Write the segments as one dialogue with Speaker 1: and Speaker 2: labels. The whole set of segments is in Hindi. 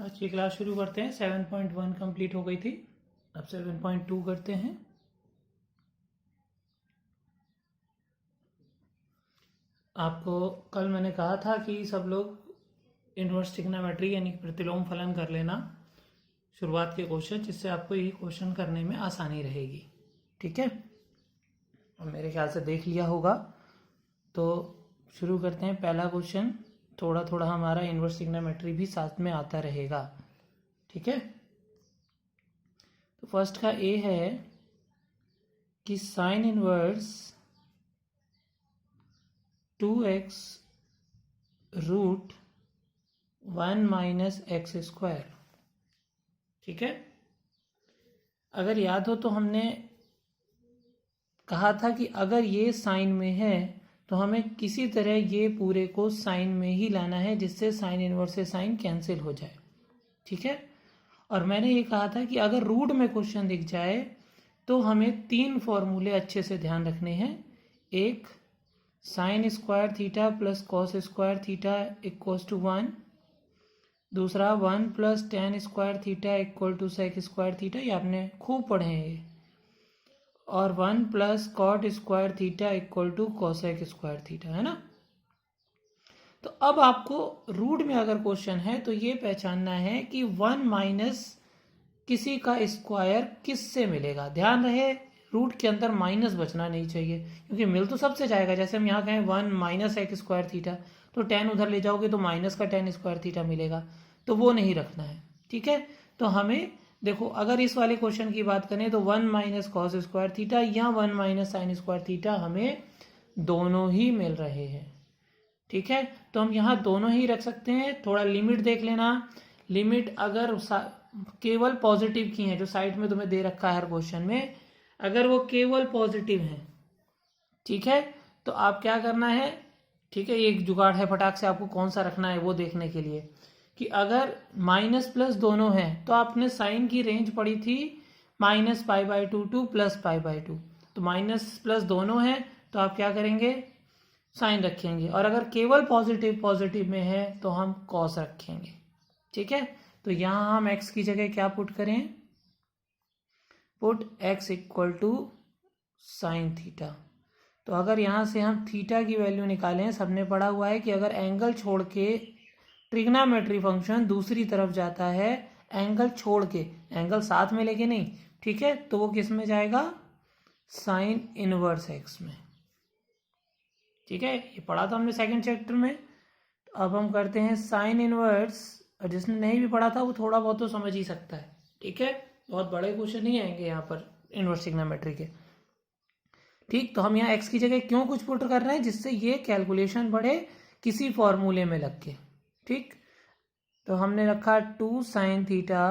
Speaker 1: आज की क्लास शुरू करते हैं। 7.1 कंप्लीट हो गई थी, अब 7.2 करते हैं। आपको कल मैंने कहा था कि सब लोग इनवर्स ट्रिग्नोमेट्री यानी प्रतिलोम फलन कर लेना शुरुआत के क्वेश्चन, जिससे आपको ये क्वेश्चन करने में आसानी रहेगी। ठीक है, और मेरे ख्याल से देख लिया होगा। तो शुरू करते हैं। पहला क्वेश्चन, थोड़ा थोड़ा हमारा इनवर्स ट्रिग्नोमेट्री भी साथ में आता रहेगा। ठीक है, तो फर्स्ट का ए है कि sine inverse 2x root 1 minus x square. ठीक है, अगर याद हो तो हमने कहा था कि अगर ये साइन में है तो हमें किसी तरह ये पूरे को साइन में ही लाना है, जिससे साइन इनवर्स से साइन कैंसिल हो जाए। ठीक है, और मैंने ये कहा था कि अगर रूट में क्वेश्चन दिख जाए तो हमें 3 फॉर्मूले अच्छे से ध्यान रखने हैं। एक, sine square theta plus cos square theta equals to 1। दूसरा 1 plus tan square theta equal to sec square theta, ये आपने खूब पढ़े हैं ये। और 1 plus cot square theta equal to cosec square theta, है ना। तो अब आपको रूट में अगर क्वेश्चन है तो ये पहचानना है कि 1 माइनस किसी का स्क्वायर किससे मिलेगा। ध्यान रहे, रूट के अंदर माइनस बचना नहीं चाहिए, क्योंकि मिल तो सबसे जाएगा। जैसे हम यहाँ कहें 1 माइनस एक्स स्क्वायर थीटा, तो टेन उधर ले जाओगे तो माइनस का टेन स्क्वायर थीटा मिलेगा, तो वो नहीं रखना है। ठीक है, तो हमें देखो, अगर इस वाले क्वेश्चन की बात करें तो 1 माइनस कॉस स्क्वायर थीटा या 1 माइनस साइन स्क्वायर थीटा हमें दोनों ही मिल रहे हैं। ठीक है, तो हम यहाँ दोनों ही रख सकते हैं। थोड़ा लिमिट देख लेना। लिमिट अगर केवल पॉजिटिव की है, जो साइड में तुम्हें दे रखा है हर क्वेश्चन में, अगर वो केवल पॉजिटिव है, ठीक है, तो आप क्या करना है। ठीक है, एक जुगाड़ है फटाक से आपको कौन सा रखना है वो देखने के लिए, कि अगर माइनस प्लस दोनों हैं तो आपने साइन की रेंज पढ़ी थी -π/2 टू +π/2, तो माइनस प्लस दोनों हैं तो आप क्या करेंगे, साइन रखेंगे। और अगर केवल पॉजिटिव में है तो हम कॉस रखेंगे। ठीक है, तो यहां हम x की जगह क्या पुट करें, put x equal to sine theta. तो अगर यहां से हम थीटा की वैल्यू निकालें, सबने पढ़ा हुआ है कि अगर एंगल छोड़ के ट्रिग्नोमेट्री फंक्शन दूसरी तरफ जाता है, एंगल छोड़ के, एंगल साथ में लेके नहीं, ठीक है, तो वो किस में जाएगा, साइन इनवर्स एक्स में। ठीक है, ये पढ़ा था हमने सेकंड चैप्टर में। तो अब हम करते हैं साइन इनवर्स, और जिसने नहीं भी पढ़ा था वो थोड़ा बहुत तो समझ ही सकता है। ठीक है, बहुत बड़े क्वेश्चन नहीं आएंगे यहाँ पर इनवर्स ट्रिग्नोमेट्री के। ठीक, तो हम यहाँ x की जगह क्यों कुछ पुट कर रहे हैं, जिससे ये कैलकुलेशन बढ़े किसी फॉर्मूले में लग के। ठीक, तो हमने रखा 2 sine theta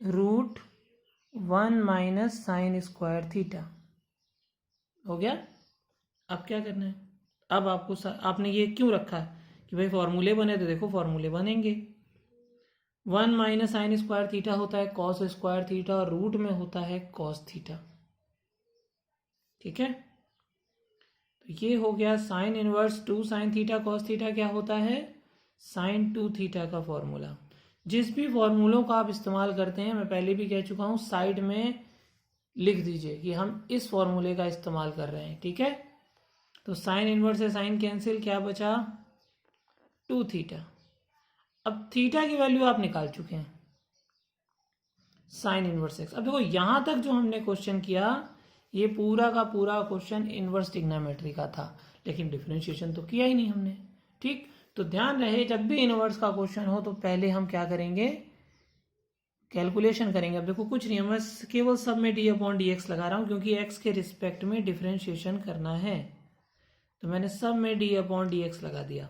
Speaker 1: root 1 minus sine square theta. हो गया। अब क्या करना है, अब आपने ये क्यों रखा है कि भाई फॉर्मूले बने, तो देखो फॉर्मूले बनेंगे। 1 माइनस साइन स्क्वायर थीटा होता है कॉस स्क्वायर थीटा, और रूट में होता है कॉस थीटा। ठीक है, तो ये हो गया sine inverse 2 sine theta cos theta, क्या होता है, साइन 2 थीटा का फॉर्मूला। जिस भी फॉर्मूलों का आप इस्तेमाल करते हैं, मैं पहले भी कह चुका हूं, साइड में लिख दीजिए कि हम इस फॉर्मूले का इस्तेमाल कर रहे हैं। ठीक है, तो साइन इनवर्स से साइन कैंसिल, क्या बचा, 2 थीटा। अब थीटा की वैल्यू आप निकाल चुके हैं, साइन इनवर्स एक्स। अब देखो यहां तक जो हमने क्वेश्चन किया, ये पूरा का पूरा क्वेश्चन इनवर्स ट्रिग्नोमेट्री का था, लेकिन डिफरेंशिएशन तो किया ही नहीं हमने। ठीक, तो ध्यान रहे, जब भी इनवर्स का क्वेश्चन हो तो पहले हम क्या करेंगे, कैलकुलेशन करेंगे। अब देखो कुछ नहीं, मैं केवल सब में d/dx लगा रहा हूं, क्योंकि x के रिस्पेक्ट में डिफरेंशिएशन करना है, तो मैंने सब में d/dx लगा दिया।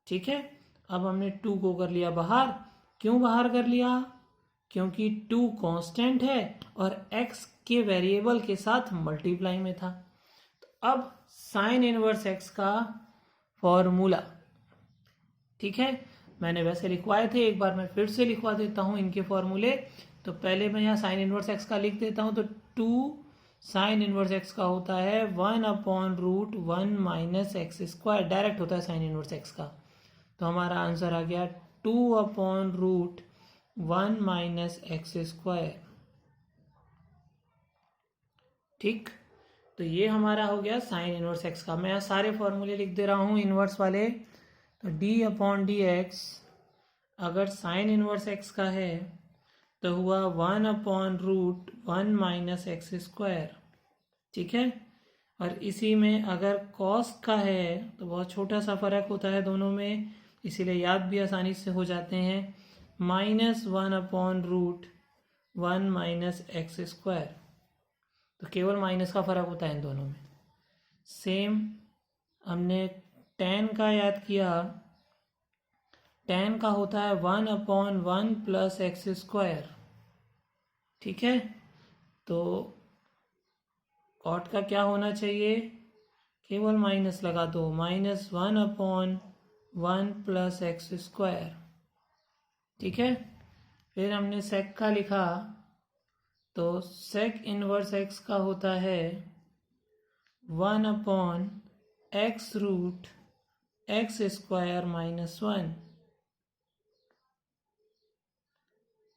Speaker 1: ठीक है, अब हमने 2 को कर लिया बाहर। क्यों बाहर कर लिया, क्योंकि 2 कांस्टेंट है और x के वेरिएबल के साथ मल्टीप्लाई में था। तो अब साइन इनवर्स x का फॉर्मूला, ठीक है, मैंने वैसे लिखवाए थे, एक बार मैं फिर से लिखवा देता हूं इनके फॉर्मूले। तो पहले मैं यहाँ साइन इनवर्स x का लिख देता हूं, तो 2 साइन इनवर्स एक्स का होता है 1/√1 माइनस एक्स स्क्वायर, डायरेक्ट होता है साइन इनवर्स एक्स का। तो हमारा आंसर आ गया 2/√1 माइनस एक्स स्क्वायर। ठीक, तो ये हमारा हो गया साइन इनवर्स एक्स का। मैं यहाँ सारे फॉर्मूले लिख दे रहा हूँ इनवर्स वाले। तो d/dx अगर साइन इनवर्स एक्स का है तो हुआ 1/√1 माइनस एक्स स्क्वायर। ठीक है, और इसी में अगर कॉस का है तो बहुत छोटा सा फर्क होता है दोनों में, इसीलिए याद भी आसानी से हो जाते हैं, -1/√1 माइनस एक्स स्क्वायर। तो केवल माइनस का फर्क होता है इन दोनों में। सेम हमने tan का याद किया, tan का होता है 1/1 प्लस एक्स स्क्वायर। ठीक है, तो कॉट का क्या होना चाहिए, केवल माइनस लगा दो, -1/1 प्लस एक्स स्क्वायर। ठीक है, फिर हमने सेक का लिखा, तो सेक इनवर्स एक्स का होता है 1/x√x² -1।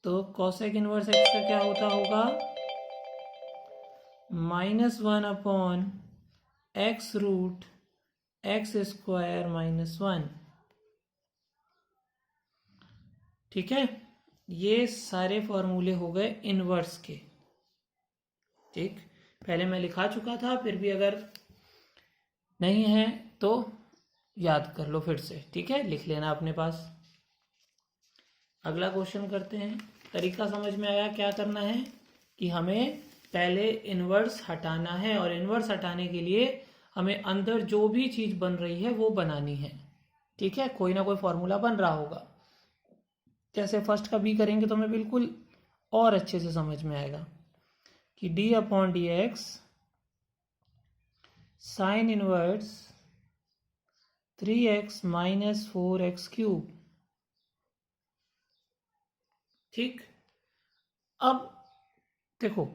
Speaker 1: तो कॉसेक इनवर्स एक्स का क्या होता होगा, -1/x√x² -1। ठीक है, ये सारे फॉर्मूले हो गए इनवर्स के। ठीक, पहले मैं लिखा चुका था, फिर भी अगर नहीं है तो याद कर लो फिर से। ठीक है, लिख लेना अपने पास। अगला क्वेश्चन करते हैं। तरीका समझ में आया क्या करना है, कि हमें पहले इनवर्स हटाना है, और इनवर्स हटाने के लिए हमें अंदर जो भी चीज बन रही है वो बनानी है। ठीक है, कोई ना कोई फॉर्मूला बन रहा होगा। जैसे फर्स्ट का बी करेंगे तो हमें बिल्कुल और अच्छे से समझ में आएगा कि d/dx sine inverse 3x minus 4x³। ठीक, अब देखो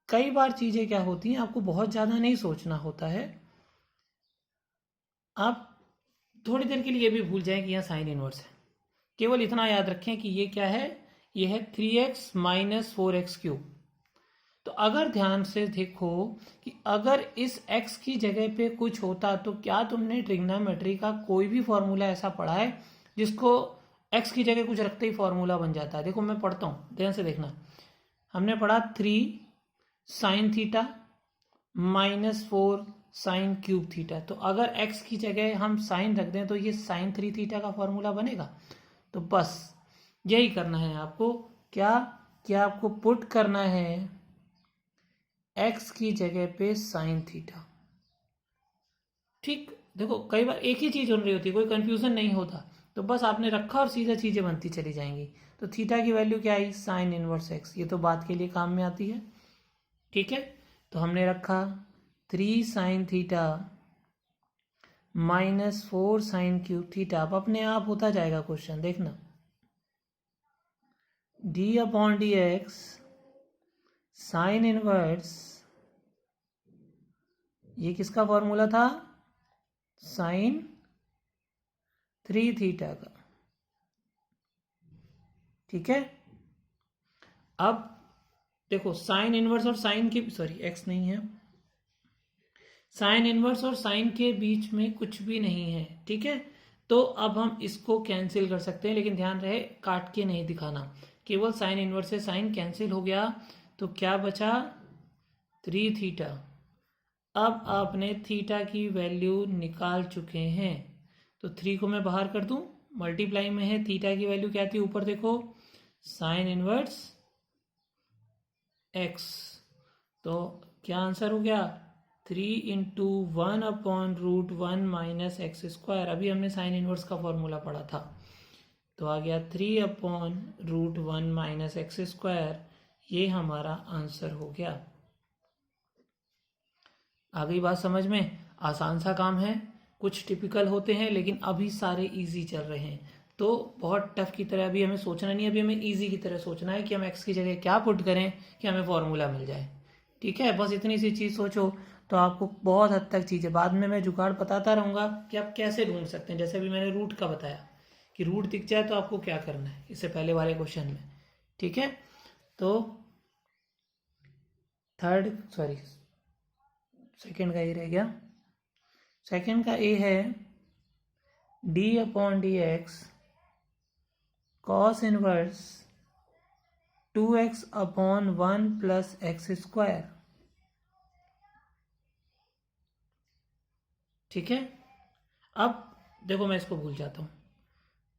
Speaker 1: कई बार चीजें क्या होती हैं, आपको बहुत ज्यादा नहीं सोचना होता है, आप थोड़ी देर के लिए ये भी भूल जाएं कि यहाँ साइन इनवर्स है। केवल इतना याद रखें कि ये क्या है, ये है 3x माइनस 4x³। तो अगर ध्यान से देखो कि अगर इस x की जगह पे कुछ होता, तो क्या तुमने ट्रिग्नोमेट्री का कोई भी फॉर्मूला ऐसा पढ़ा है जिसको x की जगह कुछ रखते ही फॉर्मूला बन जाता है। देखो मैं पढ़ता हूँ, ध्यान से देखना। हमने पढ़ा 3 sine theta minus 4 sine cube theta. तो अगर x की जगह हम साइन रख दें तो ये साइन 3 थीटा का फॉर्मूला बनेगा। तो बस यही करना है आपको, क्या आपको पुट करना है x की जगह पे साइन थीटा। ठीक, देखो कई बार एक ही चीज बन रही होती है, कोई कंफ्यूजन नहीं होता, तो बस आपने रखा और सीधा चीजें बनती चली जाएंगी। तो थीटा की वैल्यू क्या आई, साइन इनवर्स x, ये तो बात के लिए काम में आती है। ठीक है, तो हमने रखा 3 sine theta minus 4 sine cube theta. अब अपने आप होता जाएगा क्वेश्चन, देखना। d/dx साइन इनवर्स, ये किसका फॉर्मूला था, साइन 3 थीटा का। ठीक है, अब देखो साइन इनवर्स और साइन के, सॉरी एक्स नहीं है, साइन इनवर्स और साइन के बीच में कुछ भी नहीं है। ठीक है, तो अब हम इसको कैंसिल कर सकते हैं, लेकिन ध्यान रहे काट के नहीं दिखाना, केवल साइन इनवर्स से साइन कैंसिल हो गया। तो क्या बचा, 3 थीटा। अब आपने थीटा की वैल्यू निकाल चुके हैं, तो 3 को मैं बाहर कर दूं, मल्टीप्लाई में है, थीटा की वैल्यू क्या थी, ऊपर देखो साइन इनवर्स x। तो क्या आंसर हो गया, 3 × 1/√1 माइनस x²। अभी हमने साइन इनवर्स का फॉर्मूला पढ़ा था, तो आ गया 3/√1 माइनस x²। ये हमारा आंसर हो गया। आ गई बात समझ में, आसान सा काम है, कुछ टिपिकल होते हैं लेकिन अभी सारे इजी चल रहे हैं, तो बहुत टफ की तरह अभी हमें सोचना नहीं है, अभी हमें इजी की तरह सोचना है कि हम x की जगह क्या पुट करें कि हमें फॉर्मूला मिल जाए। ठीक है, बस इतनी सी चीज़ सोचो तो आपको बहुत हद तक चीज़ें, बाद में मैं जुगाड़ बताता रहूँगा कि आप कैसे ढूंढ सकते हैं। जैसे अभी मैंने रूट का बताया कि रूट दिख जाए तो आपको क्या करना है इससे पहले वाले क्वेश्चन में। ठीक है, तो सेकंड का ये रह गया। सेकंड का ए है d/dx cos inverse 2x/1 + x²। ठीक है, अब देखो मैं इसको भूल जाता हूँ।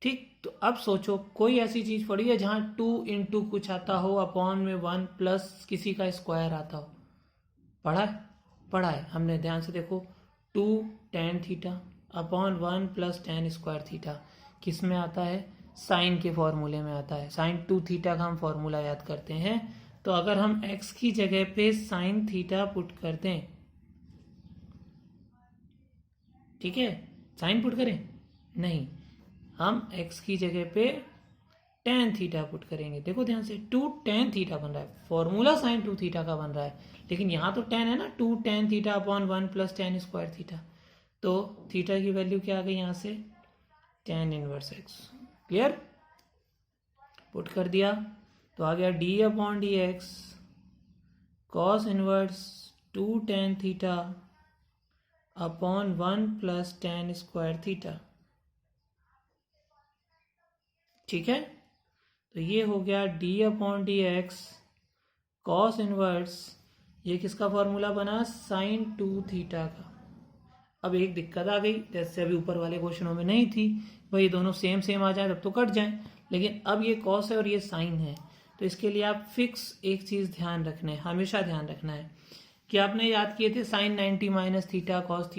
Speaker 1: ठीक, तो अब सोचो कोई ऐसी चीज पड़ी है जहां 2 इंटू कुछ आता हो अपॉन में 1 प्लस किसी का स्क्वायर आता हो। पढ़ा है हमने, ध्यान से देखो। 2 tan theta upon 1 + tan square theta किस में आता है? साइन के फॉर्मूले में आता है। साइन 2 थीटा का हम फॉर्मूला याद करते हैं। तो अगर हम x की जगह पे साइन थीटा पुट कर दें, ठीक है, साइन पुट करें नहीं, हम x की जगह पे tan थीटा पुट करेंगे। देखो ध्यान से, 2 tan थीटा बन रहा है, फॉर्मूला साइन 2 थीटा का बन रहा है, लेकिन यहाँ तो tan है ना, 2 tan theta upon 1 + tan square theta. तो थीटा की वैल्यू क्या आ गई यहाँ से? tan inverse x। Clear? Put कर दिया तो आ गया d/dx cos inverse 2 tan theta upon 1 + tan square theta. ठीक है, तो ये हो गया d/dx cos इनवर्स, ये किसका फॉर्मूला बना? साइन 2 थीटा का। अब एक दिक्कत आ गई, जैसे अभी ऊपर वाले क्वेश्चनों में नहीं थी, भाई दोनों सेम सेम आ जाए तब तो कट जाए, लेकिन अब ये कॉस है और ये साइन है। तो इसके लिए आप फिक्स एक चीज़ ध्यान रखना है, हमेशा ध्यान रखना है कि आपने याद किए थे sine 90 - theta cos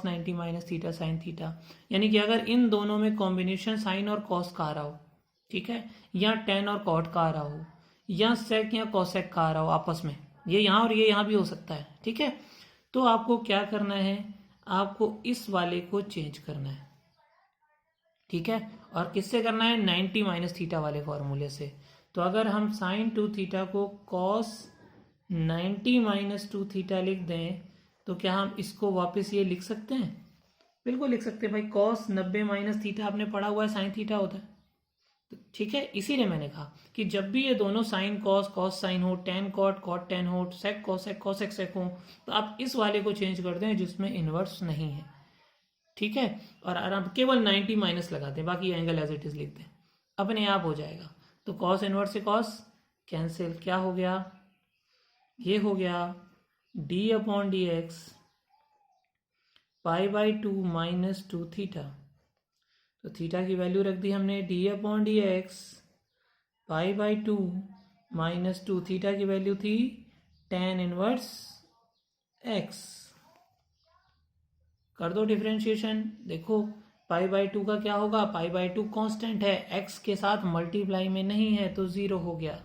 Speaker 1: 90 - theta sine theta, यानी कि अगर इन दोनों में कॉम्बिनेशन साइन और कॉस का आ रहा हो, ठीक है, या टेन और कॉट का आ रहा हो, या सेक या कॉसेक का आ रहा हो आपस में, ये यहाँ और ये यहाँ भी हो सकता है। ठीक है, तो आपको क्या करना है? आपको इस वाले को चेंज करना है। ठीक है, और किससे करना है? 90 - थीटा वाले फॉर्मूले से। तो अगर हम साइन 2 थीटा को कॉस 90 - 2 थीटा लिख दें तो क्या हम इसको वापस ये लिख सकते हैं? बिल्कुल लिख सकते हैं भाई, कॉस 90 - थीटा आपने पढ़ा हुआ है, साइन थीटा होता है। ठीक है, इसीलिए मैंने कहा कि जब भी ये दोनों साइन कॉस कॉस साइन हो, टेन कॉट कॉट टेन हो, सेक कॉसेक कॉसेक सेक हो, तो आप इस वाले को चेंज कर दें जिसमें इनवर्स नहीं है। ठीक है, और आराम केवल 90 माइनस लगा दें, बाकी एंगल एज इट इज लिख दें, अपने आप हो जाएगा। तो कॉस इनवर्स से कॉस कैंसिल, क्या हो गया? ये हो गया d/dx π/2 - 2 थीटा। तो थीटा की वैल्यू रख दी हमने d/dx π/2 - 2, थीटा की वैल्यू थी tan इनवर्स x। कर दो डिफरेंशिएशन, देखो π/2 का क्या होगा? π/2 कांस्टेंट है, x के साथ मल्टीप्लाई में नहीं है तो 0 हो गया,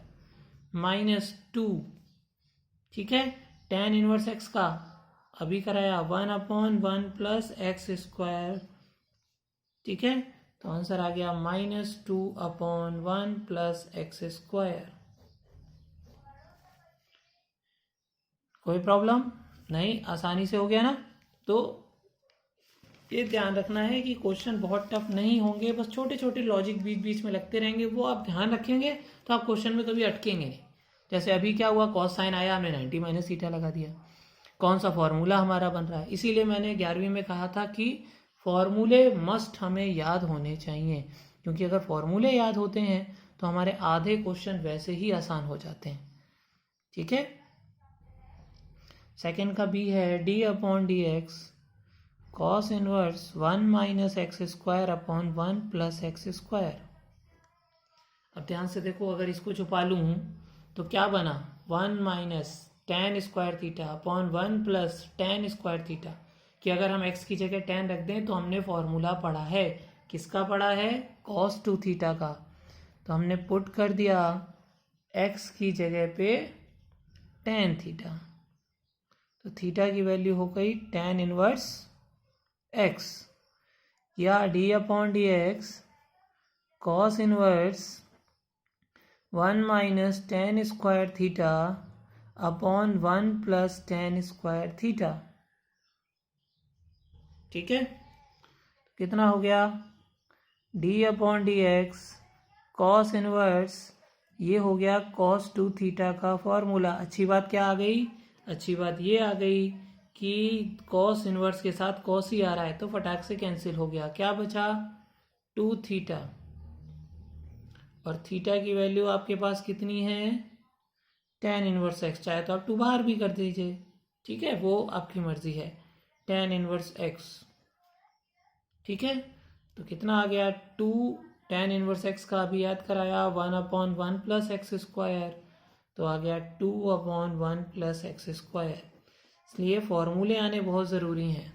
Speaker 1: -2। ठीक है, tan इनवर्स x का अभी कराया 1/1 + x²। ठीक है, तो आंसर आ गया -2/1 + x²। कोई प्रॉब्लम नहीं, आसानी से हो गया ना? तो ये ध्यान रखना है कि क्वेश्चन बहुत टफ नहीं होंगे, बस छोटे छोटे लॉजिक बीच बीच में लगते रहेंगे, वो आप ध्यान रखेंगे तो आप क्वेश्चन में कभी अटकेंगे नहीं। जैसे अभी क्या हुआ, कॉस साइन आया, हमने 90 - थीटा लगा दिया, कौन सा फॉर्मूला हमारा बन रहा है। इसीलिए मैंने 11वीं में कहा था कि फॉर्मूले मस्ट हमें याद होने चाहिए, क्योंकि अगर फॉर्मूले याद होते हैं तो हमारे आधे क्वेश्चन वैसे ही आसान हो जाते हैं। ठीक है, सेकंड का बी है d/dx cos inverse 1 - x²/1 + x²। अब ध्यान से देखो, अगर इसको छुपा लूँ तो क्या बना? 1 - tan square theta upon 1 + tan square theta, कि अगर हम x की जगह tan रख दें तो हमने फॉर्मूला पढ़ा है, किसका पढ़ा है? cos 2 थीटा का। तो हमने पुट कर दिया x की जगह पे tan थीटा, तो थीटा की वैल्यू हो गई tan इनवर्स x, या d/dx cos inverse 1 - tan square theta upon 1 plus tan square theta. ठीक है, कितना हो गया, D upon D x cos inverse, ये हो गया cos 2 थीटा का फॉर्मूला। अच्छी बात क्या आ गई, अच्छी बात ये आ गई कि cos इनवर्स के साथ cos ही आ रहा है तो फटाक से कैंसिल हो गया। क्या बचा, 2 थीटा, और थीटा की वैल्यू आपके पास कितनी है, tan इनवर्स x। चाहे तो आप 2 बाहर भी कर दीजिए, ठीक है, वो आपकी मर्जी है, tan इनवर्स x। ठीक है, तो कितना आ गया, 2 tan इनवर्स x का अभी याद कराया, 1 अपॉन 1 प्लस एक्स स्क्वायर, तो आ गया 2 अपॉन 1 प्लस एक्स स्क्वायर। इसलिए फॉर्मूले आने बहुत ज़रूरी हैं।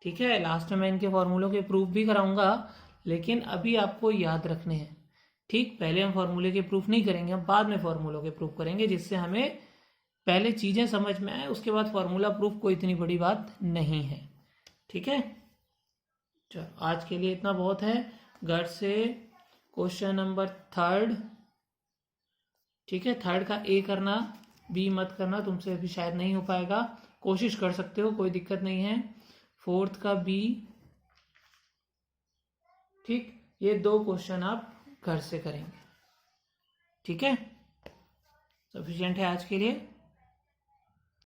Speaker 1: ठीक है, लास्ट में मैं इनके फॉर्मूलों के प्रूफ भी कराऊंगा, लेकिन अभी आपको याद रखने हैं। ठीक, पहले हम फॉर्मूले के प्रूफ नहीं करेंगे, हम बाद में फॉर्मूलों के प्रूफ करेंगे, जिससे हमें पहले चीज़ें समझ में आए, उसके बाद फॉर्मूला प्रूफ कोई इतनी बड़ी बात नहीं है। ठीक है, चलो आज के लिए इतना बहुत है। घर से क्वेश्चन नंबर 3, ठीक है, 3 का ए करना, बी मत करना, तुमसे अभी शायद नहीं हो पाएगा, कोशिश कर सकते हो, कोई दिक्कत नहीं है। 4 का बी, ठीक, ये 2 क्वेश्चन आप घर से करेंगे। ठीक है, सफिशिएंट है आज के लिए।